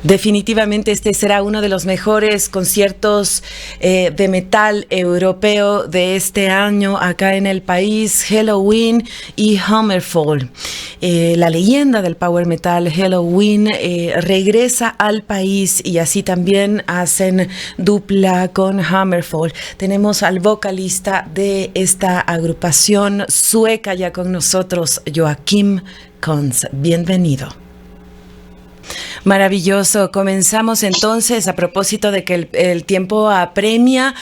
Definitivamente este será uno de los mejores conciertos de metal europeo de este año acá en el país. Halloween y Hammerfall. La leyenda del power metal Halloween regresa al país y así también hacen dupla con Hammerfall. Tenemos al vocalista de esta agrupación sueca ya con nosotros, Joakim Kons. Bienvenido. Maravilloso. Comenzamos entonces a propósito de que el tiempo apremia.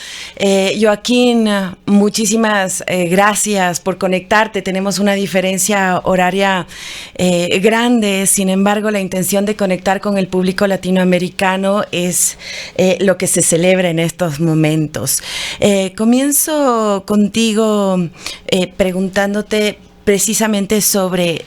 Joaquín, muchísimas gracias por conectarte. Tenemos una diferencia horaria grande, sin embargo la intención de conectar con el público latinoamericano es lo que se celebra en estos momentos. Comienzo contigo preguntándote precisamente sobre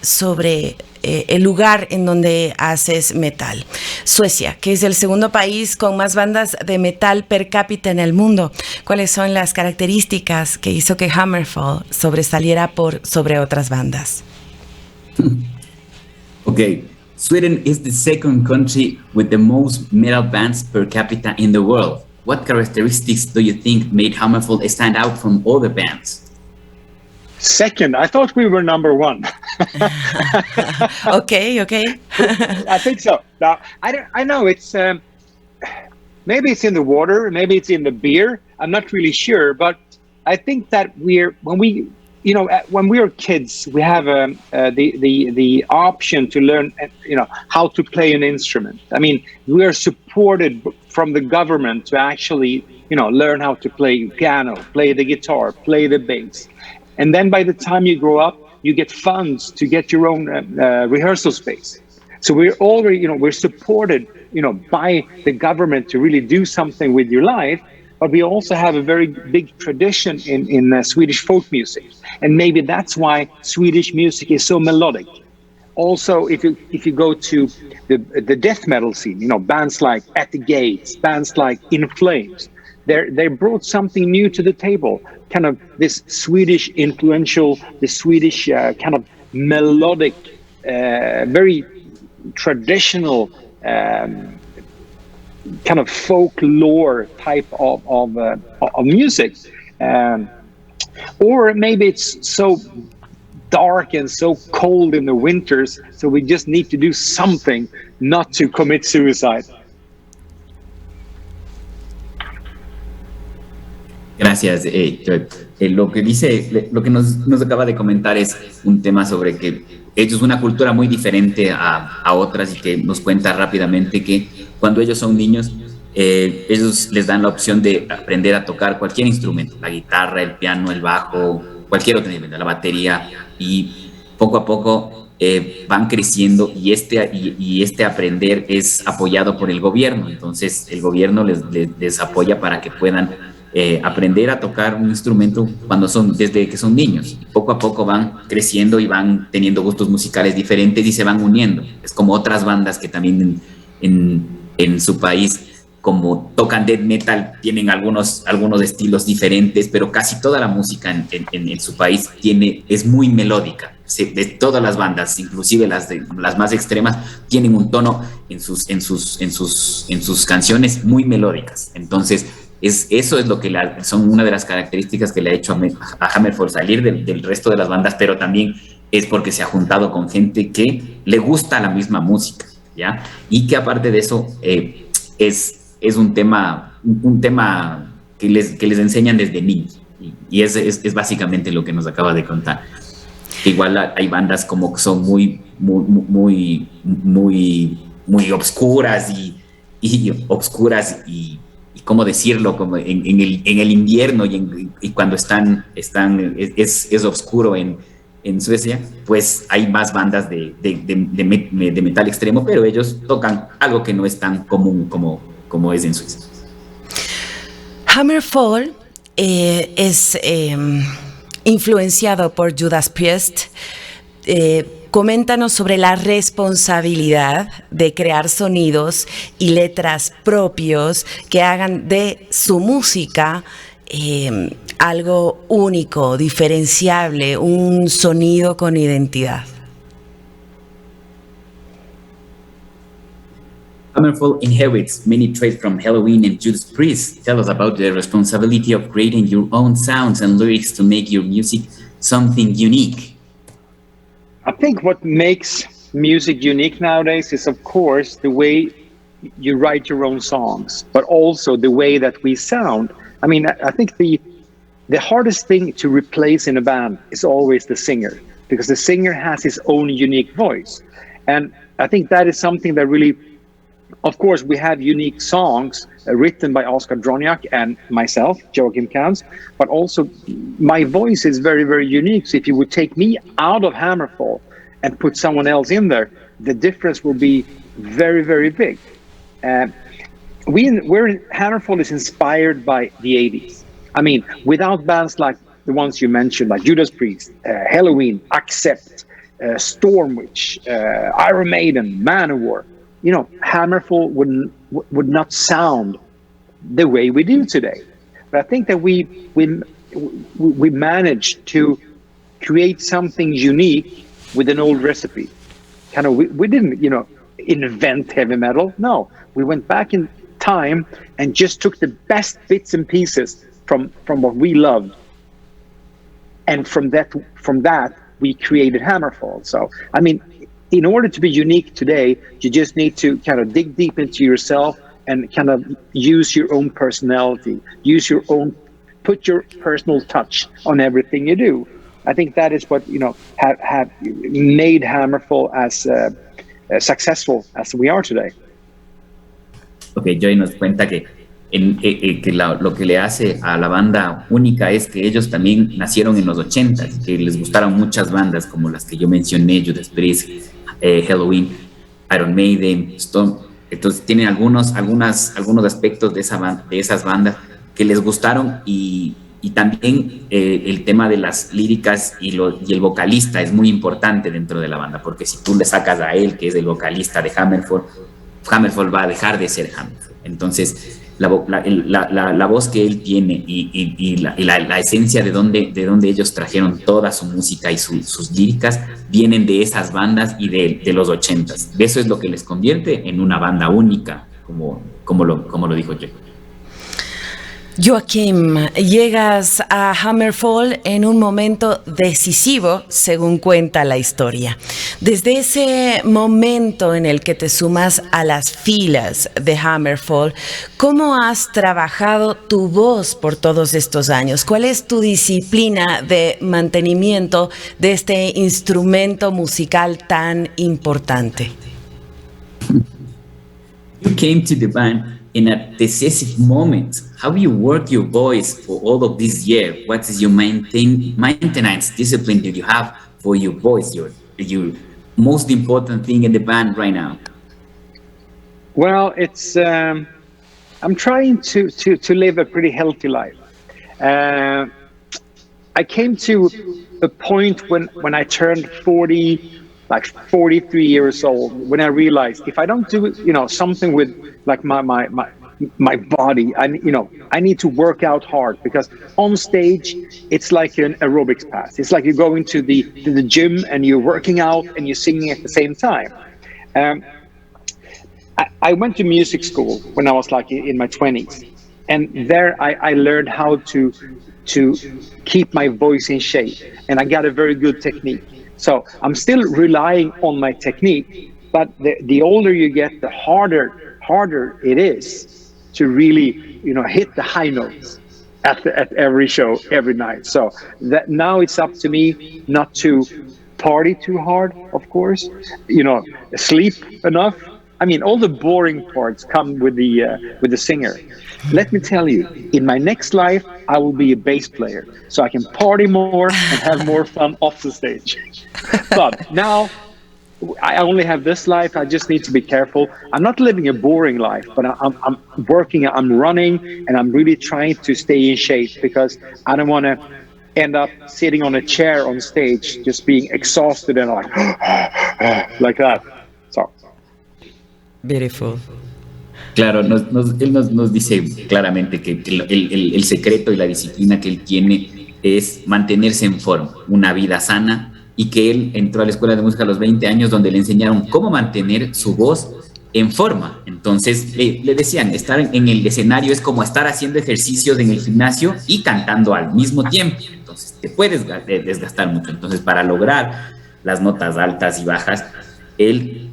el lugar en donde haces metal. Suecia, que es el segundo país con más bandas de metal per cápita en el mundo. ¿Cuáles son las características que hizo que Hammerfall sobresaliera por sobre otras bandas? Okay, Sweden is the second country with the most metal bands per capita in the world. What characteristics do you think made Hammerfall stand out from other bands? Second, I thought we were number one. Okay. I think so. Now, I know it's maybe it's in the water, maybe it's in the beer. I'm not really sure, but I think that when we were kids, we have the option to learn, how to play an instrument. I mean, we are supported from the government to actually, learn how to play piano, play the guitar, play the bass. And then by the time you grow up, you get funds to get your own rehearsal space. So we're already, we're supported, by the government to really do something with your life. But we also have a very big tradition in Swedish folk music. And maybe that's why Swedish music is so melodic. Also, if you go to the death metal scene, bands like At the Gates, bands like In Flames, they brought something new to the table, kind of this Swedish influential, the Swedish kind of melodic, very traditional kind of folklore type of music. Or maybe it's so dark and so cold in the winters, so we just need to do something not to commit suicide. Gracias, lo que nos acaba de comentar es un tema sobre que ellos una cultura muy diferente a otras y que nos cuenta rápidamente que cuando ellos son niños, ellos les dan la opción de aprender a tocar cualquier instrumento, la guitarra, el piano, el bajo, cualquier otro instrumento, la batería, y poco a poco van creciendo y este aprender es apoyado por el gobierno. Entonces el gobierno les apoya para que puedan aprender a tocar un instrumento desde que son niños. Y poco a poco van creciendo y van teniendo gustos musicales diferentes y se van uniendo. Es como otras bandas que también en su país, como tocan death metal, tienen algunos estilos diferentes, pero casi toda la música en su país es muy melódica. De todas las bandas, inclusive las más extremas, tienen un tono en sus canciones muy melódicas. Entonces eso es lo que son una de las características que le ha hecho a Hammerfall salir del resto de las bandas, pero también es porque se ha juntado con gente que le gusta la misma música, ¿ya? Y que aparte de eso es un tema que les enseñan desde niños, y es básicamente lo que nos acaba de contar. Que igual hay bandas como que son muy obscuras y cómo decirlo, como en el invierno y cuando es oscuro en Suecia, pues hay más bandas de metal extremo, pero ellos tocan algo que no es tan común como es en Suecia. Hammerfall es influenciado por Judas Priest. Coméntanos sobre la responsabilidad de crear sonidos y letras propios que hagan de su música algo único, diferenciable, un sonido con identidad. Hammerfall inherits many traits from Halloween and Judas Priest. Tell us about the responsibility of creating your own sounds and lyrics to make your music something unique. I think what makes music unique nowadays is, of course, the way you write your own songs, but also the way that we sound. I mean, I think the hardest thing to replace in a band is always the singer, because the singer has his own unique voice. And I think that is something that really, of course, we have unique songs written by Oscar Droniak and myself, Joachim Kans, but also my voice is very, very unique. So if you would take me out of Hammerfall and put someone else in there, the difference will be very, very big. Hammerfall is inspired by the 80s. I mean, without bands like the ones you mentioned, like Judas Priest, Halloween, Accept, Stormwitch, Iron Maiden, Manowar, you know, Hammerfall would not sound the way we do today. But I think that we managed to create something unique with an old recipe. Kind of, we didn't, you know, invent heavy metal. No, we went back in time and just took the best bits and pieces from what we loved, and from that we created Hammerfall. So I mean, in order to be unique today, you just need to kind of dig deep into yourself and kind of use your own personality, put your personal touch on everything you do. I think that is what, you know, have made Hammerfall as successful as we are today. Okay, Joy nos cuenta que lo que le hace a la banda única es que ellos también nacieron en los 80s, que les gustaron muchas bandas como las que yo mencioné, Judas Priest, Halloween, Iron Maiden, Stone. Entonces tienen algunos aspectos de esas bandas que les gustaron, y también el tema de las líricas y el vocalista es muy importante dentro de la banda, porque si tú le sacas a él, que es el vocalista de Hammerfall va a dejar de ser Hammerfall. Entonces la voz que él tiene y la esencia de donde ellos trajeron toda su música y sus líricas vienen de esas bandas y de los 80s. Eso es lo que les convierte en una banda única, como lo dijo yo. Joachim, llegas a Hammerfall en un momento decisivo, según cuenta la historia. Desde ese momento en el que te sumas a las filas de Hammerfall, ¿cómo has trabajado tu voz por todos estos años? ¿Cuál es tu disciplina de mantenimiento de este instrumento musical tan importante? You came to the band in a decisive moment. How do you work your voice for all of this year? What is your maintenance discipline that you have for your voice, your most important thing in the band right now? Well, it's I'm trying to live a pretty healthy life. I came to a point when I turned 40, like 43 years old, when I realized if I don't do, you know, something with like my body, I need to work out hard, because on stage it's like an aerobics pass. It's like you're going to the gym and you're working out and you're singing at the same time. I went to music school when I was like in my 20s, and there I learned how to keep my voice in shape, and I got a very good technique. So I'm still relying on my technique, but the older you get, the harder it is to really, you know, hit the high notes at every show, every night. So that now it's up to me not to party too hard, of course, you know, sleep enough. I mean, all the boring parts come with the singer. Let me tell you, in my next life, I will be a bass player, so I can party more and have more fun off the stage. But now, I only have this life. I just need to be careful. I'm not living a boring life, but I'm working, I'm running, and I'm really trying to stay in shape, because I don't want to end up sitting on a chair on stage, just being exhausted and like that. So. Beautiful. Claro, él nos dice claramente que el secreto y la disciplina que él tiene es mantenerse en forma, una vida sana, y que él entró a la escuela de música a los 20 años, donde le enseñaron cómo mantener su voz en forma. Entonces le decían, estar en el escenario es como estar haciendo ejercicios en el gimnasio y cantando al mismo tiempo. Entonces te puedes desgastar mucho. Entonces para lograr las notas altas y bajas, él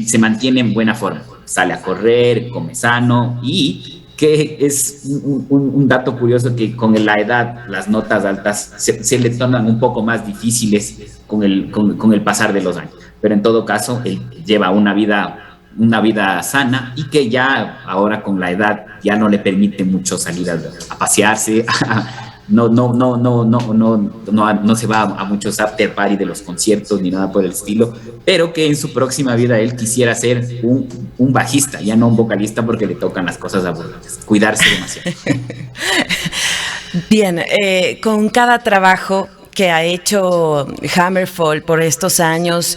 se mantiene en buena forma. Sale a correr, come sano y que es un dato curioso que con la edad las notas altas se le tornan un poco más difíciles con el pasar de los años. Pero en todo caso, él lleva una vida sana y que ya ahora con la edad ya no le permite mucho salir a pasearse, no se va a muchos after party de los conciertos ni nada por el estilo, pero que en su próxima vida él quisiera ser un bajista, ya no un vocalista porque le tocan las cosas aburridas, cuidarse demasiado. Bien, con cada trabajo que ha hecho Hammerfall por estos años,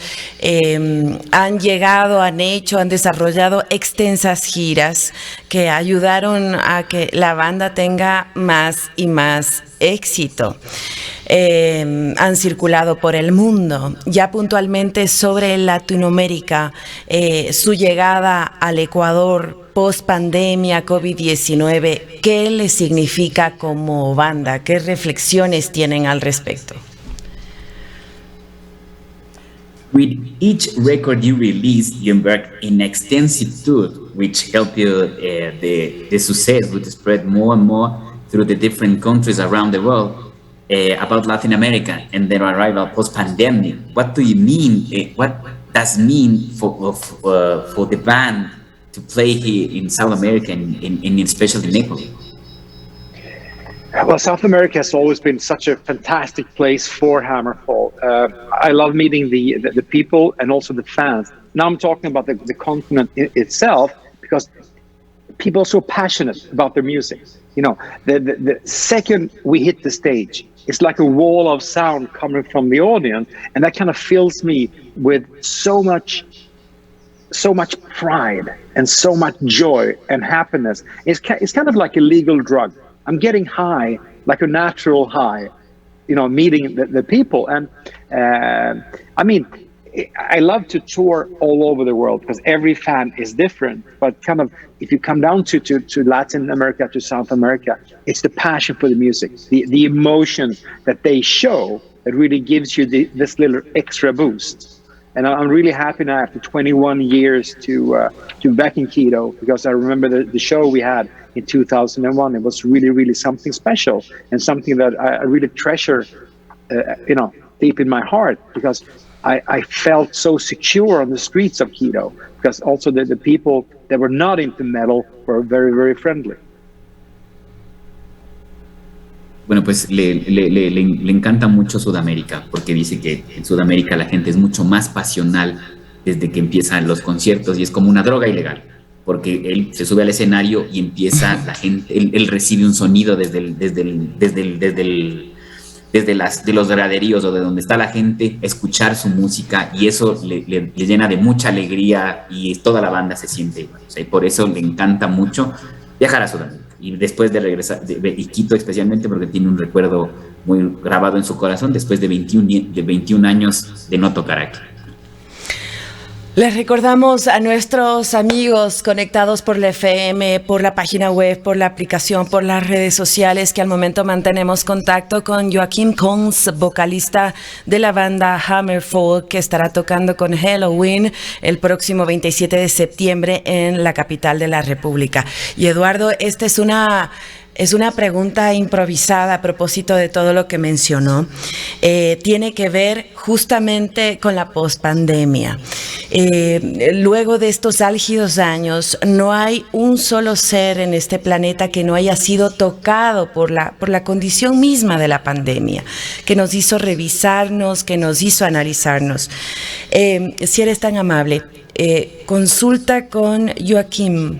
han desarrollado extensas giras que ayudaron a que la banda tenga más y más éxito. Han circulado por el mundo. Ya puntualmente sobre Latinoamérica, su llegada al Ecuador post pandemia COVID-19, ¿qué les significa como banda? ¿Qué reflexiones tienen al respecto? With each record you release, you embark in extensive tour, which help you the success would spread more and more through the different countries around the world. About Latin America and their arrival post-pandemic, what do you mean? What does mean for the band to play here in South America and especially in Ecuador? Well, South America has always been such a fantastic place for Hammerfall. I love meeting the people and also the fans. Now I'm talking about the continent itself, because people are so passionate about their music. You know, the second we hit the stage, it's like a wall of sound coming from the audience, and that kind of fills me with so much pride and so much joy and happiness. It's kind of like a legal drug. I'm getting high, like a natural high, you know, meeting the people. And I mean, I love to tour all over the world because every fan is different. But kind of, if you come down to Latin America, to South America, it's the passion for the music, the emotion that they show that really gives you this little extra boost. And I'm really happy now after 21 years to be back in Quito, because I remember the show we had in 2001. It was really, really something special and something that I really treasure, you know, deep in my heart, because I felt so secure on the streets of Quito, because also the people that were not into metal were very, very friendly. Bueno, pues le encanta mucho Sudamérica, porque dice que en Sudamérica la gente es mucho más pasional desde que empiezan los conciertos y es como una droga ilegal, porque él se sube al escenario y empieza la gente, él recibe un sonido desde los graderíos o de donde está la gente, escuchar su música, y eso le llena de mucha alegría y toda la banda se siente igual. O sea, y por eso le encanta mucho viajar a Sudamérica. Y después de regresar, y Quito especialmente porque tiene un recuerdo muy grabado en su corazón después de 21 años de no tocar aquí. Les recordamos a nuestros amigos conectados por la FM, por la página web, por la aplicación, por las redes sociales, que al momento mantenemos contacto con Joaquín Cons, vocalista de la banda Hammerfall, que estará tocando con Halloween el próximo 27 de septiembre en la capital de la República. Y Eduardo, esta es una pregunta improvisada a propósito de todo lo que mencionó. Tiene que ver justamente con la pospandemia. Luego de estos álgidos años, no hay un solo ser en este planeta que no haya sido tocado por la condición misma de la pandemia, que nos hizo revisarnos, que nos hizo analizarnos. Si eres tan amable, consulta con Joaquín.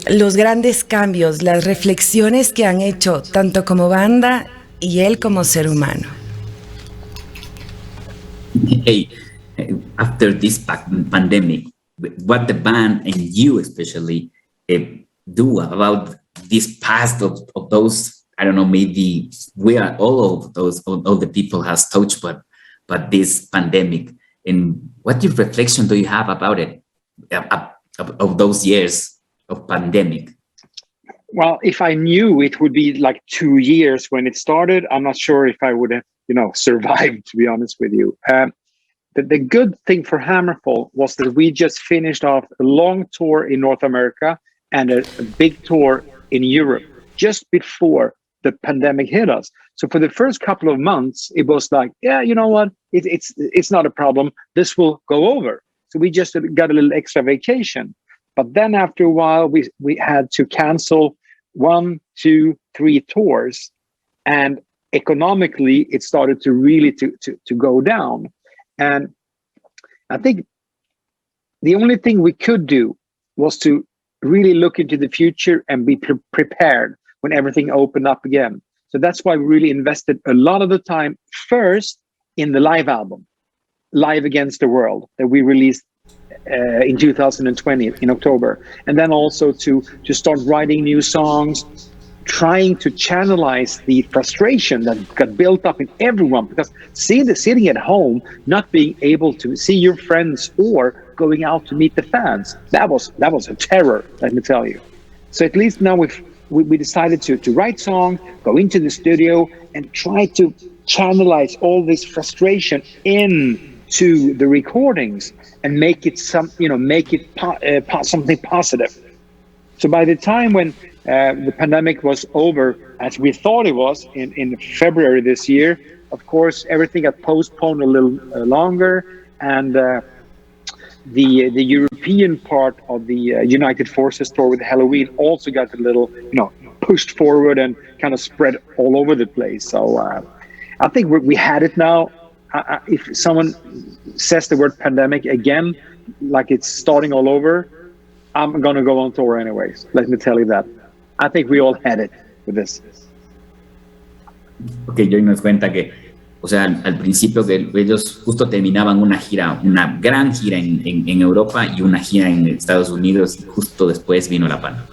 Los grandes cambios, las reflexiones que han hecho tanto como banda y él como ser humano. Hey, after this pandemic, what the band and you especially do about this past of those, I don't know, maybe we are all of those, all the people has touched, but this pandemic, And what reflection do you have about it, of those years of pandemic? Well, if I knew it would be like 2 years when it started, I'm not sure if I would have, survived, to be honest with you. The good thing for Hammerfall was that we just finished off a long tour in North America and a big tour in Europe just before the pandemic hit us. So for the first couple of months, it was like, yeah, you know what? It's not a problem. This will go over. So we just got a little extra vacation. But then after a while, we had to cancel 1, 2, 3 tours. And economically, it started to really to go down. And I think the only thing we could do was to really look into the future and be prepared when everything opened up again. So that's why we really invested a lot of the time first in the live album, Live Against the World, that we released in 2020 in October. And then also to start writing new songs, trying to channelize the frustration that got built up in everyone, because sitting at home, not being able to see your friends or going out to meet the fans, that was a terror, let me tell you. So at least now we decided to write songs, go into the studio, and try to channelize all this frustration into the recordings and make it something positive. So by the time when the pandemic was over, as we thought it was in February this year, of course, everything got postponed a little longer, and the European part of the United Forces tour with Halloween also got a little, pushed forward and kind of spread all over the place. So I think we had it now. If someone says the word pandemic again, like it's starting all over, I'm going to go on tour anyways. Let me tell you that. I think we all had it with this. Ok, Joy nos cuenta que, o sea, al principio que ellos justo terminaban una gira, una gran gira en Europa y una gira en Estados Unidos, y justo después vino la pandemia.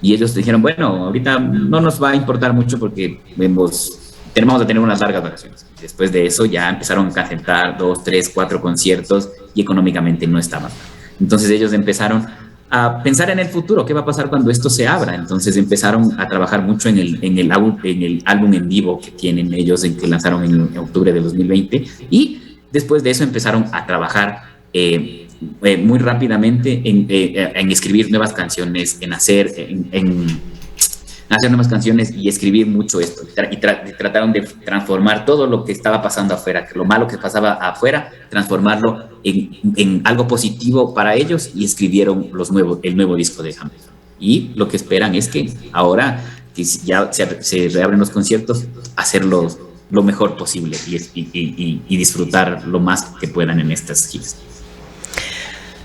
Y ellos dijeron, bueno, ahorita no nos va a importar mucho porque vamos a tener unas largas vacaciones. Después de eso ya empezaron a cancelar 2, 3, 4 conciertos y económicamente no estaban. Entonces ellos empezaron a pensar en el futuro, qué va a pasar cuando esto se abra. Entonces empezaron a trabajar mucho en el álbum en vivo que tienen ellos, que lanzaron en octubre de 2020, y después de eso empezaron a trabajar muy rápidamente en escribir nuevas canciones, en hacer nuevas canciones y escribir mucho esto, y trataron de transformar todo lo que estaba pasando afuera, lo malo que pasaba afuera, transformarlo en algo positivo para ellos, y escribieron el nuevo disco de Hammerfall. Y lo que esperan es que ahora que ya se reabren los conciertos, hacerlo lo mejor posible y disfrutar lo más que puedan en estas giras.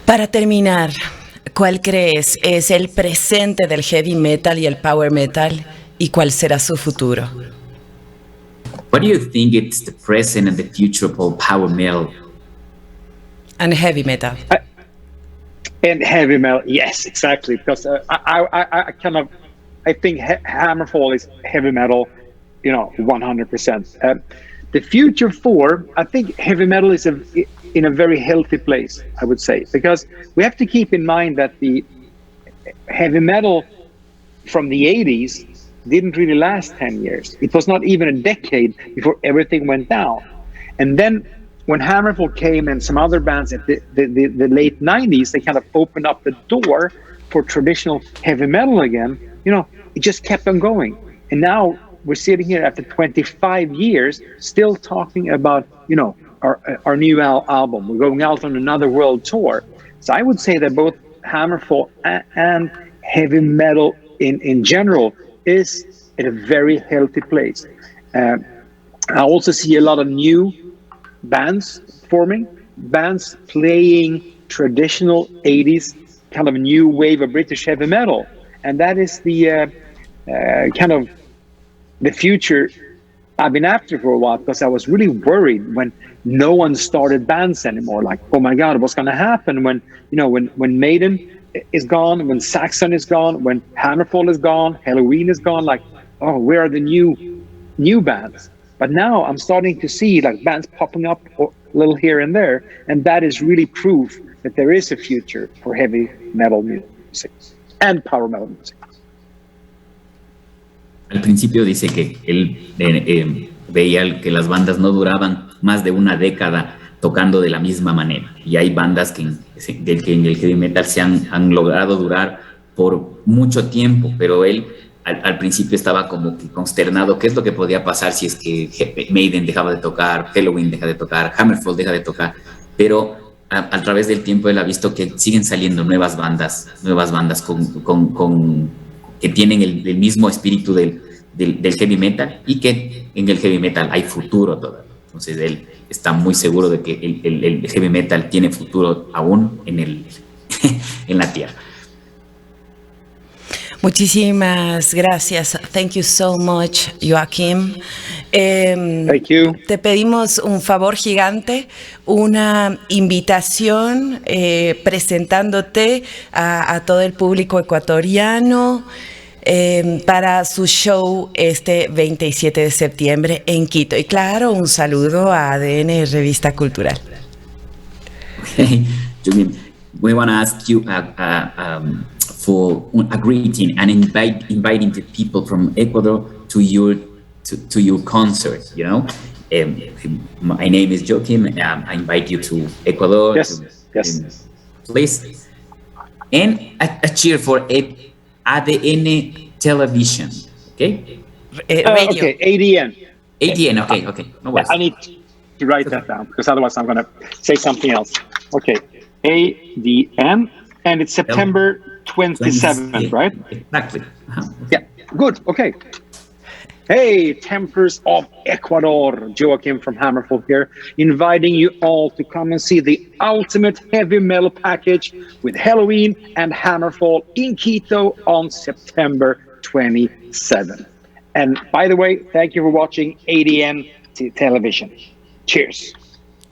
Para terminar, ¿cuál crees es el presente del heavy metal y el power metal, y cuál será su futuro? What do you think it's the present and the future of power metal and heavy metal? And heavy metal, yes, exactly. Because I think Hammerfall is heavy metal, 100%. The future I think heavy metal is in a very healthy place, I would say, because we have to keep in mind that the heavy metal from the 80s didn't really last 10 years. It was not even a decade before everything went down. And then when Hammerfall came and some other bands at the late 90s, they kind of opened up the door for traditional heavy metal again. It just kept on going. And now we're sitting here after 25 years still talking about, our new album. We're going out on another world tour. So I would say that both Hammerfall and heavy metal in general is at a very healthy place. I also see a lot of new bands forming, bands playing traditional 80s kind of new wave of British heavy metal. And that is the kind of the future I've been after for a while, because I was really worried when no one started bands anymore. Like, oh my God, what's going to happen when Maiden is gone, when Saxon is gone, when Hammerfall is gone, Halloween is gone? Like, oh, where are the new bands? But now I'm starting to see like bands popping up little here and there, and that is really proof that there is a future for heavy metal music and power metal music. Al principio dice que él veía que las bandas no duraban más de una década tocando de la misma manera. Y hay bandas que en el heavy metal se han logrado durar por mucho tiempo, pero él al principio estaba como que consternado. ¿Qué es lo que podía pasar si es que Maiden dejaba de tocar, Halloween deja de tocar, Hammerfall deja de tocar? Pero a través del tiempo él ha visto que siguen saliendo nuevas bandas que tienen el mismo espíritu del heavy metal, y que en el heavy metal hay futuro todavía. Entonces él está muy seguro de que el heavy metal tiene futuro aún en la tierra. Muchísimas gracias. Thank you so much, Joaquín. Thank you. Te pedimos un favor gigante, una invitación presentándote a todo el público ecuatoriano para su show este 27 de septiembre en Quito. Y claro, un saludo a ADN Revista Cultural. Okay, Jungin, we want to ask you for a greeting and inviting the people from Ecuador to your concert. You know, my name is Joachim. I invite you to Ecuador. Yes, Please, and a cheer for ADN television. Okay. Radio. Okay, ADN. ADN. Okay. No worries. I need to write that down because otherwise I'm going to say something else. Okay, ADN, and it's September 27th, right? Exactly. Yeah, good. Okay. Hey, Tempers of Ecuador, Joachim from Hammerfall here, inviting you all to come and see the ultimate heavy metal package with Halloween and Hammerfall in Quito on September 27th. And by the way, thank you for watching ADN television. Cheers.